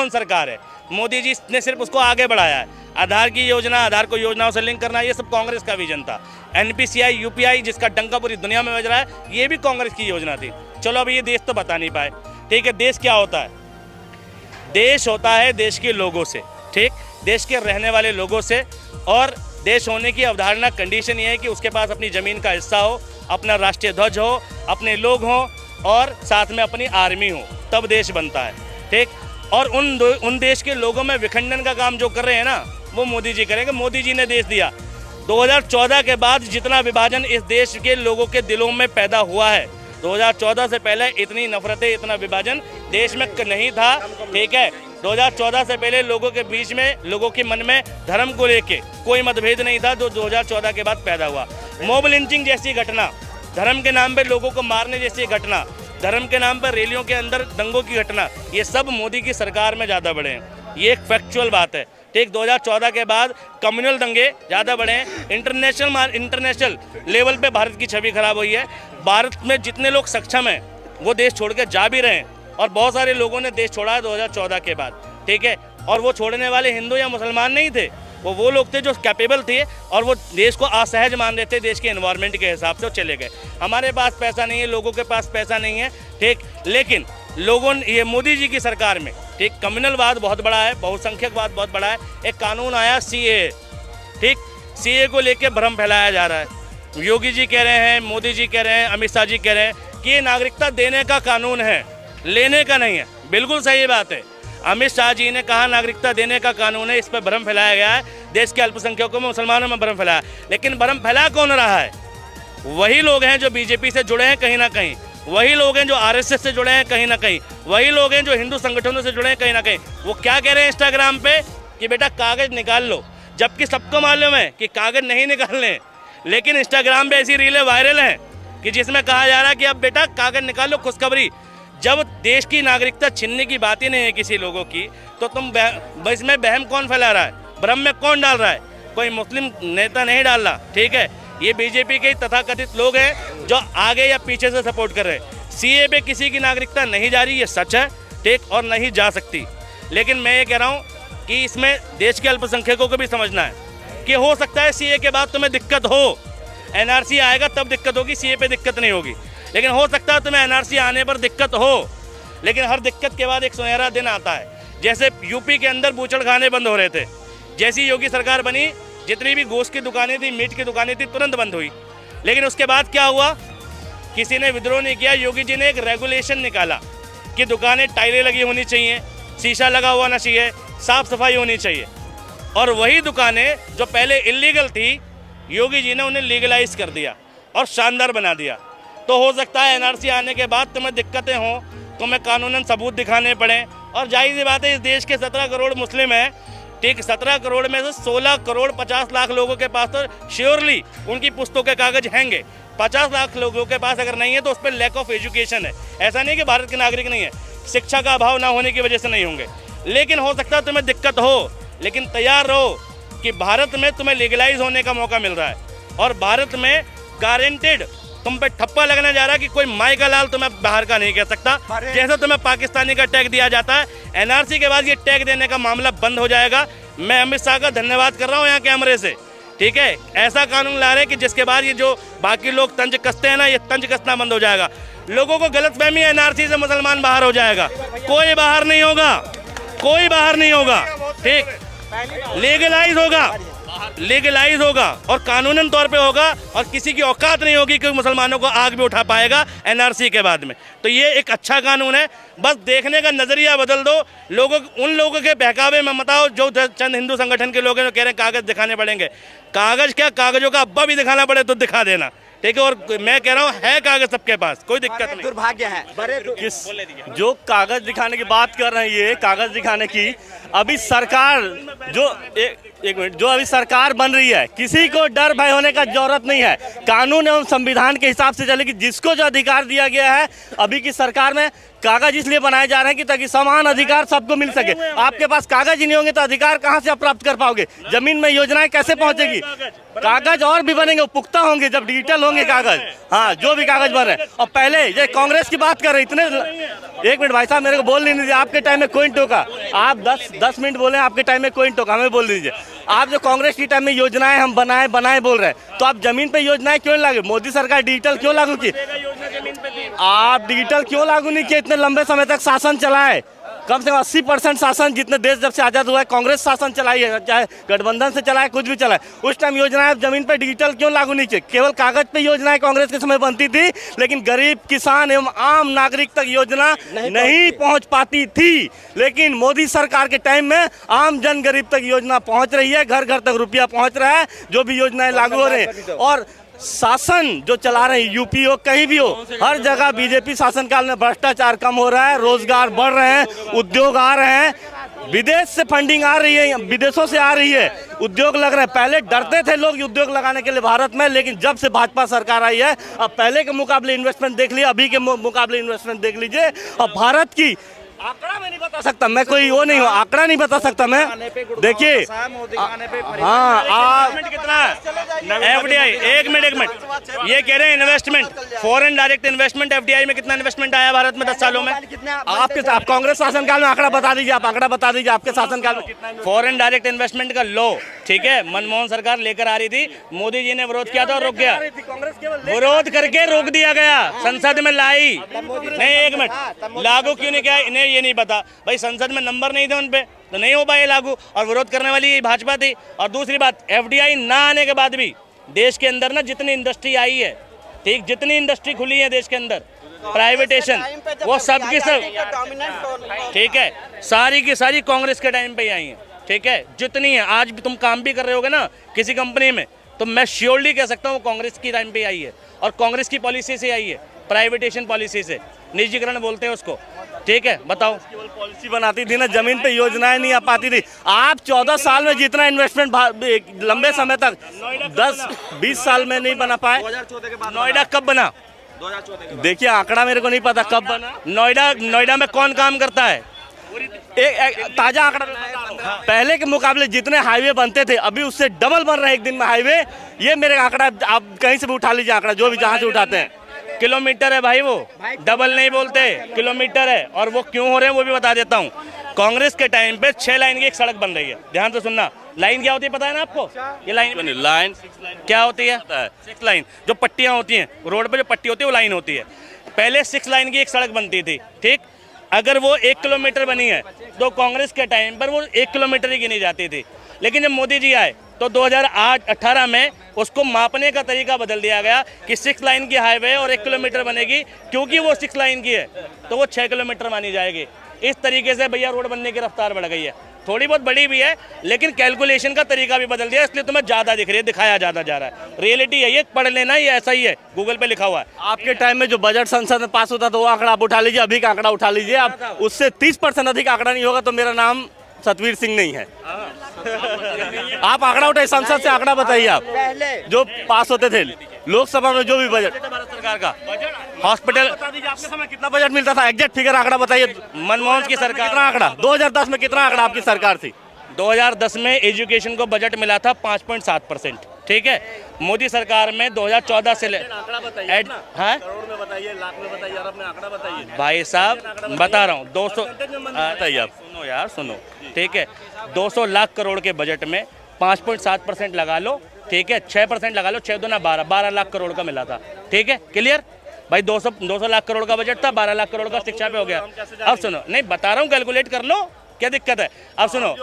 कौन सरकार है? मोदी जी ने सिर्फ उसको आगे बढ़ाया है। आधार की योजना, आधार को योजनाओं से लिंक करना, ये सब कांग्रेस का विजन था। NPCI UPI जिसका डंका पूरी दुनिया में बज रहा है, ये भी कांग्रेस की योजना थी। चलो अब ये देश तो बता नहीं पाए, ठीक है। देश क्या होता है? देश होता है देश के लोगों से, ठीक, देश के रहने वाले लोगों से। और देश होने की अवधारणा, कंडीशन ये है कि उसके पास अपनी ज़मीन का हिस्सा हो, अपना राष्ट्रीय ध्वज हो, अपने लोग हों और साथ में अपनी आर्मी हो, तब देश बनता है, ठीक। और उन देश के लोगों में विखंडन का काम जो कर रहे हैं ना, वो मोदी जी करेंगे। मोदी जी ने देश दिया। 2014 के बाद जितना विभाजन इस देश के लोगों के दिलों में पैदा हुआ है, 2014 से पहले इतनी नफरतें, इतना विभाजन देश में नहीं था, ठीक है। 2014 से पहले लोगों के बीच में, लोगों के मन में धर्म को लेके कोई मतभेद नहीं था, जो 2014 के बाद पैदा हुआ। मॉब लिंचिंग जैसी घटना, धर्म के नाम पे लोगों को मारने जैसी घटना, धर्म के नाम पर रैलियों के अंदर दंगों की घटना, ये सब मोदी की सरकार में ज़्यादा बढ़े हैं। ये एक फैक्चुअल बात है, ठीक। 2014 के बाद कम्युनल दंगे ज़्यादा बढ़े हैं। इंटरनेशनल लेवल पे भारत की छवि खराब हुई है। भारत में जितने लोग सक्षम हैं वो देश छोड़ के जा भी रहे हैं, और बहुत सारे लोगों ने देश छोड़ा है 2014 के बाद, ठीक है। और वो छोड़ने वाले हिंदू या मुसलमान नहीं थे, वो लोग थे जो कैपेबल थे और वो देश को असहज मान रहे थे, देश के एनवायरनमेंट के हिसाब से वो चले गए। हमारे पास पैसा नहीं है, लोगों के पास पैसा नहीं है, ठीक। लेकिन लोगों ने, ये मोदी जी की सरकार में, ठीक, कम्युनलवाद बहुत बड़ा है, बहुसंख्यकवाद बहुत बड़ा है। एक कानून आया CAA, ठीक, CAA को लेके भ्रम फैलाया जा रहा है। योगी जी कह रहे हैं, मोदी जी कह रहे हैं, अमित शाह जी कह रहे हैं कि ये नागरिकता देने का कानून है, लेने का नहीं है। बिल्कुल सही बात है। अमित शाह जी ने कहा नागरिकता देने का कानून है, इस पर भ्रम फैलाया गया है, देश के अल्पसंख्यकों में, मुसलमानों में भ्रम फैलाया। लेकिन भ्रम फैला कौन रहा है? वही लोग हैं जो BJP से जुड़े हैं कहीं ना कहीं, वही लोग हैं जो RSS से जुड़े हैं कहीं ना कहीं, वही लोग हैं जो हिंदू संगठनों से जुड़े हैं कहीं ना कहीं। वो क्या कह रहे हैं इंस्टाग्राम पे कि बेटा कागज़ निकाल लो, जबकि सबको मालूम है कि कागज़ नहीं निकालने। लेकिन इंस्टाग्राम पे ऐसी रीलें वायरल हैं कि जिसमें कहा जा रहा है कि अब बेटा कागज़ निकाल लो, खुशखबरी। जब देश की नागरिकता छीनने की बात ही नहीं है किसी लोगों की, तो तुम इसमें बहम कौन फैला रहा है, भ्रम में कौन डाल रहा है? कोई मुस्लिम नेता नहीं डाल रहा, ठीक है। ये BJP के तथाकथित लोग हैं जो आगे या पीछे से सपोर्ट कर रहे हैं। CAA पे किसी की नागरिकता नहीं जा रही, ये सच है, ठीक, और नहीं जा सकती। लेकिन मैं ये कह रहा हूँ कि इसमें देश के अल्पसंख्यकों को भी समझना है कि हो सकता है CAA के बाद तुम्हें दिक्कत हो, NRC आएगा तब दिक्कत होगी, CAA पे दिक्कत नहीं होगी। लेकिन हो सकता है तुम्हें NRC आने पर दिक्कत हो, लेकिन हर दिक्कत के बाद एक सुनहरा दिन आता है। जैसे यूपी के अंदर बूचड़खाने बंद हो रहे थे, जैसी योगी सरकार बनी, जितनी भी गोश्त की दुकानें थी, मीट की दुकानें थी, तुरंत बंद हुई। लेकिन उसके बाद क्या हुआ? किसी ने विद्रोह नहीं किया, योगी जी ने एक रेगुलेशन निकाला कि दुकानें टाइलें लगी होनी चाहिए, शीशा लगा हुआ ना चाहिए, साफ सफाई होनी चाहिए। और वही दुकानें जो पहले इलीगल थी, योगी जी ने उन्हें लीगलाइज कर दिया और शानदार बना दिया। तो हो सकता है NRC आने के बाद तुम्हें दिक्कतें हों, तुम्हें कानूनन सबूत दिखाने पड़े। और जाहिर सी बात है, इस देश के 17 करोड़ मुस्लिम हैं, ठीक, 17 करोड़ में से 16 करोड़ 50 लाख लोगों के पास तो श्योरली उनकी पुस्तकों के कागज हैंगे। 50 लाख लोगों के पास अगर नहीं है तो उस पर लैक ऑफ एजुकेशन है। ऐसा नहीं कि भारत के नागरिक नहीं है, शिक्षा का अभाव ना होने की वजह से नहीं होंगे। लेकिन हो सकता है तुम्हें दिक्कत हो, लेकिन तैयार रहो कि भारत में तुम्हें लीगलाइज होने का मौका मिल रहा है। और भारत में गारंटेड तुम पे ठप्पा लगने जा रहा है कि कोई माई का लाल तुम्हें बाहर का नहीं कह सकता। जैसे तुम्हें पाकिस्तानी का टैग दिया जाता है, NRC के बाद ये टैग देने का मामला बंद हो जाएगा। मैं अमित शाह का धन्यवाद कर रहा हूँ यहाँ कैमरे से, ठीक है। ऐसा कानून ला रहे कि जिसके बाद ये जो बाकी लोग तंज कसते हैं ना, ये तंज कसना बंद हो जाएगा। लोगों को गलतफहमी है NRC से मुसलमान बाहर हो जाएगा, कोई बाहर नहीं होगा, कोई बाहर नहीं होगा, ठीक। लीगलाइज होगा और कानूनन तौर पे होगा, और किसी की औकात नहीं होगी कि मुसलमानों को आग भी उठा पाएगा NRC के बाद में। तो ये एक अच्छा कानून है, बस देखने का नज़रिया बदल दो। उन लोगों के बहकावे में मत आओ जो चंद हिंदू संगठन के लोग हैं जो कह रहे हैं कागज़ दिखाने पड़ेंगे। कागज़ क्या, कागज़ों का अब्बा भी दिखाना पड़े तो दिखा देना, ठीक है। और मैं कह रहा हूँ है कागज़ सबके पास, कोई दिक्कत नहीं। दुर्भाग्य है किस जो कागज़ दिखाने की बात कर रहे हैं, ये कागज़ दिखाने की, अभी सरकार जो एक मिनट, जो अभी सरकार बन रही है किसी को डर भय होने का जरूरत नहीं है। कानून एवं संविधान के हिसाब से चलेगी। जिसको जो अधिकार दिया गया है अभी की सरकार में, कागज इसलिए बनाए जा रहे हैं कि ताकि समान अधिकार सबको मिल सके। आपके पास कागज ही नहीं होंगे तो अधिकार कहां से आप प्राप्त कर पाओगे? जमीन में योजनाएं कैसे पहुंचेगी? कागज और भी बनेंगे, पुख्ता होंगे जब डिजिटल होंगे कागज। हाँ, जो भी कागज बन रहे हैं। और पहले ये कांग्रेस की बात कर रहे इतने, एक मिनट भाई साहब, मेरे को बोल नहीं दीजिए। आपके टाइम में कोई टोका? आप 10 मिनट बोले, आपके टाइम में कोई टोका? हमें बोल दीजिए। आप जो कांग्रेस की टाइम में योजनाएं हम बनाए बोल रहे हैं, तो आप जमीन पे योजनाएं क्यों लागू? मोदी सरकार डिजिटल क्यों लागू की? आप डिजिटल क्यों लागू नहीं किए? इतने लंबे समय तक शासन चला है, कम से कम 80% शासन जितने देश जब से आज़ाद हुआ है कांग्रेस शासन चलाई है, चाहे गठबंधन से चला है, कुछ भी चला है। उस टाइम योजनाएं जमीन पे डिजिटल क्यों लागू नहीं किए? केवल कागज पे योजनाएं कांग्रेस के समय बनती थी, लेकिन गरीब किसान एवं आम नागरिक तक योजना नहीं पहुंच पाती थी। लेकिन मोदी सरकार के टाइम में आम जन गरीब तक योजना पहुंच रही है, घर घर तक रुपया पहुंच रहा है, जो भी योजनाएं लागू हो रही है। और शासन जो चला रहे हैं, यूपी हो कहीं भी हो, हर जगह बीजेपी शासनकाल में भ्रष्टाचार कम हो रहा है, रोजगार बढ़ रहे हैं, उद्योग आ रहे हैं, विदेश से फंडिंग आ रही है, विदेशों से आ रही है, उद्योग लग रहे हैं। पहले डरते थे लोग उद्योग लगाने के लिए भारत में, लेकिन जब से भाजपा सरकार आई है, अब पहले के मुकाबले इन्वेस्टमेंट देख लीजिए, अभी के मुकाबले इन्वेस्टमेंट देख लीजिए। और भारत की आंकड़ा मैं नहीं बता सकता, मैं कोई वो नहीं हूँ, आंकड़ा नहीं बता सकता मैं। देखिए हाँ, आप कितना एफडीआई, एक मिनट, ये कह रहे हैं investment, foreign direct investment, FDI में कितना इन्वेस्टमेंट आया भारत में 10 सालों में? आप कांग्रेस शासनकाल में आंकड़ा बता दीजिए, आप आंकड़ा बता दीजिए आपके शासनकाल में कितना फॉरेन डायरेक्ट इन्वेस्टमेंट का लॉ, ठीक है, मनमोहन सरकार लेकर आ रही थी, मोदी जी ने विरोध किया था और रुक गया, विरोध करके रोक दिया गया, संसद में लाई नहीं। एक मिनट, लागू क्यों नहीं किया? इन्हें ये नहीं पता भाई, संसद में नंबर नहीं थे उन पे, तो नहीं हो पाए लागू, और विरोध करने वाली ये भाजपा थी। और दूसरी बात, एफडीआई ना आने के बाद भी देश के अंदर ना जितनी इंडस्ट्री आई है, ठीक, जितनी इंडस्ट्री खुली है देश के अंदर, प्राइवेटेशन, वो सब की सब, ठीक है, सारी की सारी कांग्रेस के टाइम पे ही आई है, ठीक है, जितनी है। आज भी तुम काम भी कर रहे होगे ना किसी कंपनी में, तो मैं श्योरली कह सकता हूँ कांग्रेस की टाइम पे आई है, और कांग्रेस की पॉलिसी से आई है, प्राइवेटेशन पॉलिसी से, निजीकरण बोलते हैं उसको, ठीक है। बताओ, केवल पॉलिसी बनाती थी ना, जमीन पे योजनाएं नहीं आ पाती थी। आप 14 साल में जितना इन्वेस्टमेंट लंबे समय तक 10-20 साल में नहीं बना पाए। नोएडा कब बना? देखिए आंकड़ा मेरे को नहीं पता कब बना। नोएडा में कौन काम करता है? एक ताजा आंकड़ा, पहले के मुकाबले जितने हाईवे बनते थे अभी उससे डबल बन रहे हैं एक दिन में हाईवे। ये मेरे आंकड़ा, आप कहीं से भी उठा लीजिए आंकड़ा, जो भी जहां से उठाते हैं। किलोमीटर है भाई, वो डबल नहीं बोलते, किलोमीटर है। और वो क्यों हो रहे हैं वो भी बता देता हूँ। कांग्रेस के टाइम पे 6 लाइन की एक सड़क बन रही है, ध्यान से सुनना। लाइन क्या होती है पता है ना आपको? ये लाइन क्या होती है? 6 लाइन, जो पट्टियां होती हैं रोड पे, जो पट्टी होती है वो लाइन होती है। पहले 6 लाइन की एक सड़क बनती थी, ठीक। अगर वो 1 किलोमीटर बनी है तो कांग्रेस के टाइम पर वो 1 किलोमीटर ही गिनी जाती थी। लेकिन जब मोदी जी आए तो 2018 में उसको मापने का तरीका बदल दिया गया कि 6 लाइन की हाईवे और 1 किलोमीटर बनेगी, क्योंकि वो 6 लाइन की है तो वो 6 किलोमीटर मानी जाएगी। इस तरीके से भैया रोड बनने की रफ्तार बढ़ गई है, थोड़ी बहुत बड़ी भी है, लेकिन कैलकुलेशन का तरीका भी बदल दिया, इसलिए तुम्हें ज़्यादा दिख रही है, दिखाया ज़्यादा जा रहा है। रियलिटी है ये, पढ़ लेना, ये ऐसा ही है, गूगल पे लिखा हुआ है। आपके टाइम में जो बजट संसद में पास होता था वो आंकड़ा आप उठा लीजिए, अभी का आंकड़ा उठा लीजिए, आप उससे 30% अधिक आंकड़ा नहीं होगा तो मेरा नाम सतवीर सिंह नहीं है। आप आंकड़ा उठाइए, संसद से आंकड़ा बताइए आप, जो पास होते थे लोकसभा में, जो भी बजट भारत सरकार का, हॉस्पिटल, आपके समय कितना बजट मिलता था? एग्जैक्ट फिगर आंकड़ा बताइए। मनमोहन की सरकार कितना आंकड़ा? 2010 में कितना आंकड़ा आपकी सरकार थी? 2010 में एजुकेशन को बजट मिला था 5.7%, ठीक है। मोदी सरकार में 2014 से भाई साहब बता रहा हूँ, 200 बताइए आप, सुनो यार सुनो, ठीक है। 200 लाख करोड़ के बजट में 5.7% लगा लो, ठीक है, 6% लगा लो, 6 दूना 12 लाख करोड़ का मिला था, ठीक है, क्लियर भाई। 200 लाख करोड़ का बजट था, 12 लाख करोड़ का शिक्षा पे हो गया। अब सुनो, नहीं बता रहा हूँ, कैलकुलेट कर लो, क्या दिक्कत है? अब सुनो,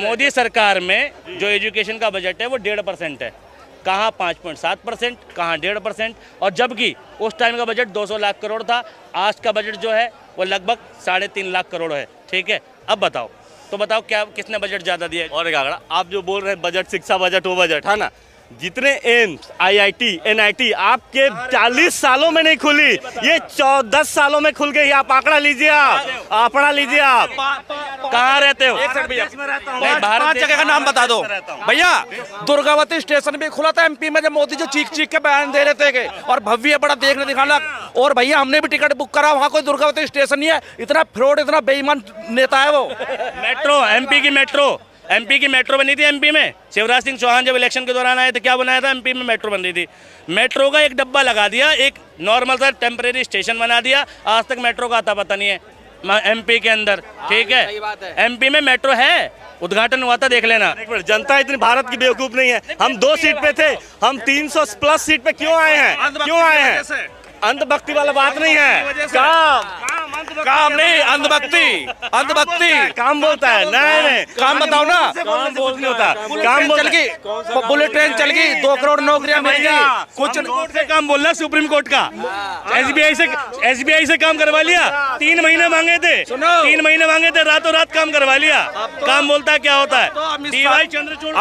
मोदी सरकार में जो एजुकेशन का बजट है वो 1.5% है, कहाँ 5.7%, कहाँ 1.5%, और जबकि उस टाइम का बजट 200 लाख करोड़ था, आज का बजट जो है वो लगभग 3.5 लाख करोड़ है, ठीक है। अब बताओ, तो बताओ क्या किसने बजट ज़्यादा दिया? और एक आंकड़ा, आप जो बोल रहे हैं बजट, शिक्षा बजट, वो बजट है ना, जितने एम्स, IIT, NIT आपके 40 सालों में नहीं खुली, ये 10 सालों में खुल गई। आप आंकड़ा लीजिए, आप आंकड़ा लीजिए। आप कहाँ रहते हो? एक सेकंड भैया, मैं भारत 5 जगह का नाम बता दो भैया। दुर्गावती स्टेशन भी खुला था MP में, जब मोदी जी चीख चीख के बयान दे रहे थे और भव्य बड़ा देखने दिखाना। और भैया हमने भी टिकट बुक करा, वहाँ कोई दुर्गावती स्टेशन नहीं है। इतना फ्रॉड, इतना बेईमान नेता है वो। मेट्रो, MP की मेट्रो बनी थी। MP में शिवराज सिंह चौहान जब इलेक्शन के दौरान आए थे, क्या बनाया था? MP में मेट्रो बन रही थी। मेट्रो का एक डब्बा लगा दिया, एक नॉर्मल सा टेम्परेरी स्टेशन बना दिया। आज तक मेट्रो का आता पता नहीं है MP के अंदर, ठीक है। MP में मेट्रो है, उद्घाटन हुआ था, देख लेना। जनता इतनी भारत की बेवकूफ नहीं है। हम 2 सीट पे थे, हम 300 प्लस सीट पे क्यों आए हैं? क्यों आए हैं? अंधभक्ति वाला बात नहीं है। काम नहीं, अंधभक्ति काम बोलता है। नहीं काम बताओ ना। काम बोल नहीं होता, काम चल गई, बुलेट ट्रेन चल गई, 2 करोड़ नौकरियां मिलेंगी। कुछ कोर्ट से काम बोलना, सुप्रीम कोर्ट का। SBI से काम करवा लिया। 3 महीने मांगे थे, 3 महीने मांगे थे, रातों रात काम करवा लिया। काम बोलता है क्या होता है? DY चंद्रचूड़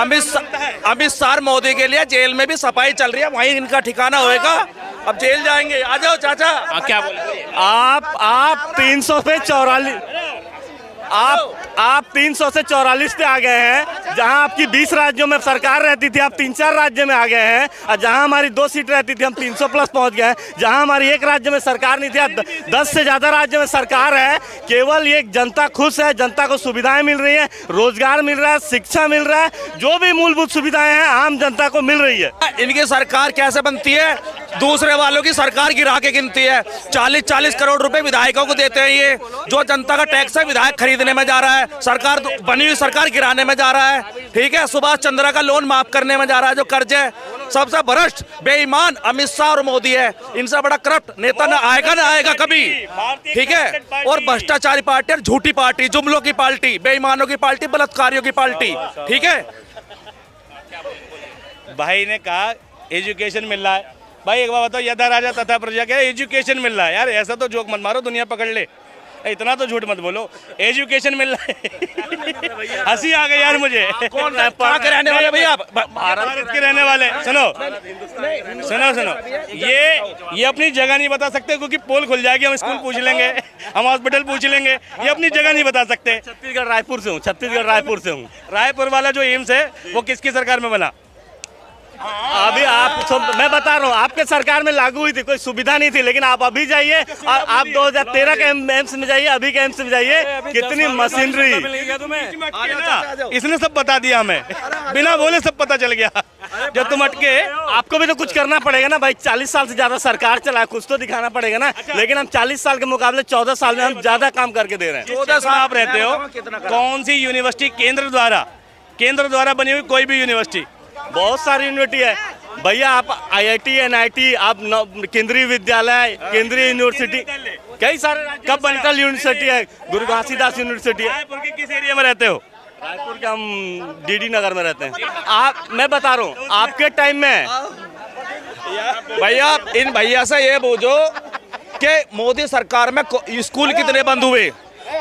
अमित शाह मोदी के लिए जेल में भी सफाई चल रही है, वहीं इनका ठिकाना होएगा। अब जेल जाएंगे। आ जाओ चाचा। क्या बोले? आप 300 पे 44, आप 300 से 44 पे आ गए हैं। जहां आपकी 20 राज्यों में सरकार रहती थी, आप 3-4 राज्य में आ गए हैं। और जहां हमारी 2 सीट रहती थी, हम 300 प्लस पहुंच गए हैं। जहां हमारी 1 राज्य में सरकार नहीं थी, 10 से ज्यादा राज्य में सरकार है। केवल ये जनता खुश है, जनता को सुविधाएं मिल रही है, रोजगार मिल रहा है, शिक्षा मिल रहा है, जो भी मूलभूत सुविधाएं हैं आम जनता को मिल रही है। इनकी सरकार कैसे बनती है? दूसरे वालों की सरकार गिरा के गिनती है। 40-40 करोड़ रुपए विधायकों को देते हैं। ये जो जनता का टैक्स है, विधायक खरीदने में जा रहा है। सरकार बनी हुई सरकार गिराने में जा रहा है, ठीक है। सुभाष चंद्रा का लोन माफ करने में जा रहा है, जो कर्ज है। सबसे भ्रष्ट बेईमान अमित शाह और मोदी है। इनसे बड़ा करप्ट नेता ना आएगा कभी, ठीक है। और भ्रष्टाचारी पार्टी और झूठी पार्टी, जुमलों की पार्टी, बेईमानों की पार्टी, बलात्कारियों की पार्टी, ठीक है। भाई ने कहा एजुकेशन मिल रहा है। भाई एक बार बताओ, यथा राजा तथा प्रजा, क्या एजुकेशन मिल रहा है? यार ऐसा तो जोक मत मारो, दुनिया पकड़ ले। इतना तो झूठ मत बोलो, एजुकेशन मिल रहा है। हंसी आ गई यार मुझे। कौन कहाँ के रहने वाले भैया? भारत के रहने वाले। सुनो, ये अपनी जगह नहीं बता सकते, क्योंकि पोल खुल जाएगी। हम स्कूल पूछ लेंगे, हम हॉस्पिटल पूछ लेंगे, ये अपनी जगह नहीं बता सकते। छत्तीसगढ़ रायपुर से हूँ। रायपुर वाला जो एम्स है वो किसकी सरकार में बना? अभी मैं बता रहा हूँ, आपके सरकार में लागू हुई थी, कोई सुविधा नहीं थी। लेकिन आप अभी जाइए, और आप 2013 के एम्स में जाइए, अभी के एम्स में जाइए, कितनी मशीनरी। इसने सब बता दिया हमें, बिना बोले सब पता चल गया। जब तुम अटके, आपको भी तो कुछ करना पड़ेगा ना भाई। 40 साल से ज्यादा सरकार चला है, कुछ तो दिखाना पड़ेगा ना। लेकिन हम 40 साल के मुकाबले 14 साल में हम ज्यादा काम करके दे रहे हैं। 14 साल आप रहते हो, कौन सी यूनिवर्सिटी केंद्र द्वारा बनी हुई? कोई भी यूनिवर्सिटी, बहुत सारी यूनिवर्सिटी है भैया। आप IIT, NIT, आप केंद्रीय विद्यालय, केंद्रीय यूनिवर्सिटी, कई सारे कब सेंट्रल यूनिवर्सिटी है, गुरु घासीदास यूनिवर्सिटी है। रायपुर के किस एरिया में रहते हो? रायपुर के हम DD नगर में रहते हैं। मैं बता रहा हूँ, आपके टाइम में भैया, इन भैया से ये पूछो कि मोदी सरकार में स्कूल कितने बंद हुए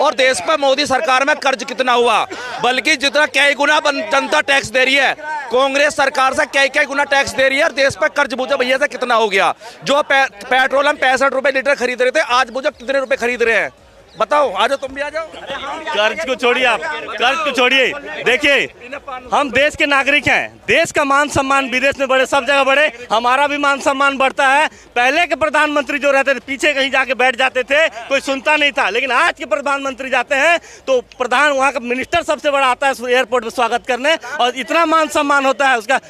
और देश पर मोदी सरकार में कर्ज कितना हुआ। बल्कि जितना कई गुना जनता टैक्स दे रही है, कांग्रेस सरकार से कई गुना टैक्स दे रही है। और देश पर कर्ज पूछो भैया से कितना हो गया। जो पेट्रोल हम 65 रुपए लीटर खरीद रहे थे, आज पूछो कितने रुपए खरीद रहे हैं? बताओ, आ जाओ, तुम भी आ जाओ। कर्ज को छोड़िए, आप कर्ज को छोड़िए। देखिए, हम देश के नागरिक हैं। देश का मान सम्मान विदेश में बढ़े, सब जगह बढ़े, हमारा भी मान सम्मान बढ़ता है। पहले के प्रधानमंत्री जो रहते थे, पीछे कहीं जाके बैठ जाते थे, कोई सुनता नहीं था। लेकिन आज के प्रधानमंत्री जाते हैं तो वहाँ का मिनिस्टर सबसे बड़ा आता है एयरपोर्ट पर स्वागत करने, और इतना मान सम्मान होता है उसका।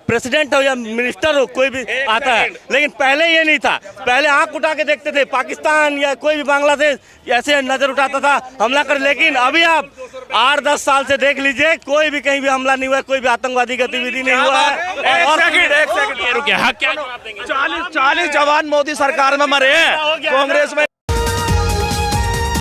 प्रेसिडेंट हो या मिनिस्टर हो, कोई भी आता है। लेकिन पहले ये नहीं था। पहले आंख उठा के देखते थे, पाकिस्तान या कोई भी बांग्लादेश ऐसे नजर उठाता था हमला कर। लेकिन अभी आप 8-10 साल से देख लीजिए, कोई भी कहीं भी हमला नहीं हुआ, कोई भी आतंकवादी गतिविधि नहीं हुआ है। एक सेकंड, 40 जवान मोदी सरकार में मरे हैं, कांग्रेस में